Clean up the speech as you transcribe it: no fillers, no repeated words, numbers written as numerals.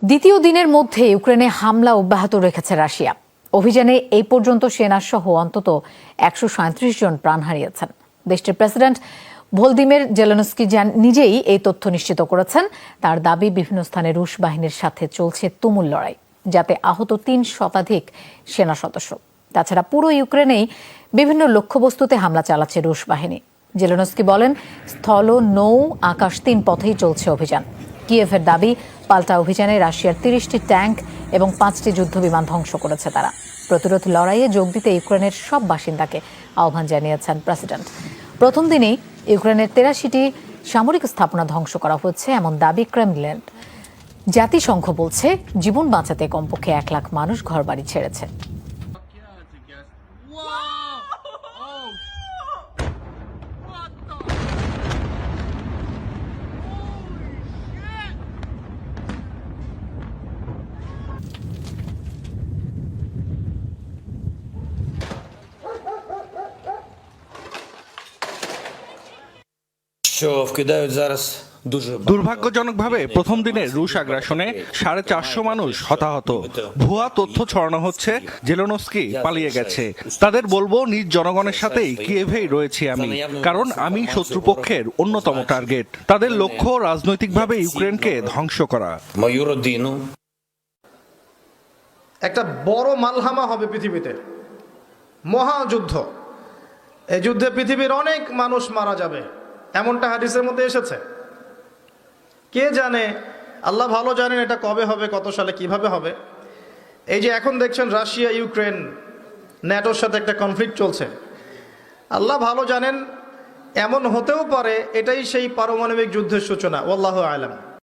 দ্বিতীয় দিনের মধ্যে ইউক্রেনে হামলা অব্যাহত রেখেছে রাশিয়া। অভিযানে এই পর্যন্ত সেনাসহ অন্তত ১৩৭ জন প্রাণ হারিয়েছেন। দেশটির প্রেসিডেন্ট ভলোদিমির জেলেনস্কি নিজেই এই তথ্য নিশ্চিত করেছেন। তার দাবি, বিভিন্ন স্থানে রুশ বাহিনীর সাথে চলছে তুমুল লড়াই, যাতে আহত ৩ শতাধিক সেনা সদস্য। তাছাড়া পুরো ইউক্রেনেই বিভিন্ন লক্ষ্যবস্তুতে হামলা চালাচ্ছে রুশ বাহিনী। জেলেনস্কি বলেন, স্থল, নৌ, আকাশ ৩ পথেই চলছে অভিযান। কিয়েভের দাবি, পাল্টা অভিযানে রাশিয়ার ৩০টি ট্যাঙ্ক এবং ৫টি যুদ্ধবিমান ধ্বংস করেছে তারা। প্রতিরোধ লড়াইয়ে যোগ দিতে ইউক্রেনের সব বাসিন্দাকে আহ্বান জানিয়েছেন প্রেসিডেন্ট। প্রথম দিনেই ইউক্রেনের ৮৩টি সামরিক স্থাপনা ধ্বংস করা হচ্ছে এমন দাবি ক্রেমলিন। জাতিসংঘ বলছে, জীবন বাঁচাতে কমপক্ষে ১ লাখ মানুষ ঘরবাড়ি ছেড়েছে। দুর্ভাগ্যজনকভাবে প্রথম দিনে রুশ আগ্রাসনে ৪৫০ মানুষ হতাহত। ভুয়া তথ্য ছড়ানো হচ্ছে জেলেনস্কি পালিয়ে গেছে। তাদের বলবো, নিজ জনগণের সাথেই কিয়েভেই রয়েছি আমি, কারণ আমি শত্রুপক্ষের অন্যতম টার্গেট। তাদের লক্ষ্য রাজনৈতিকভাবে ইউক্রেনকে ধ্বংস করা। একটা বড় মালহামা হবে পৃথিবীতে, মহাযুদ্ধ। এই যুদ্ধে পৃথিবীর অনেক মানুষ মারা যাবে, এমনটা হাদিসের মধ্যে এসেছে। কে জানে, আল্লাহ ভালো জানেন এটা কবে হবে, কত সালে, কিভাবে হবে। এই যে এখন দেখছেন রাশিয়া ইউক্রেন ন্যাটোর সাথে একটা কনফ্লিক্ট চলছে, আল্লাহ ভালো জানেন এমন হতেও পারে এটাই সেই পারমাণবিক যুদ্ধের সূচনা। আল্লাহু আ'লাম।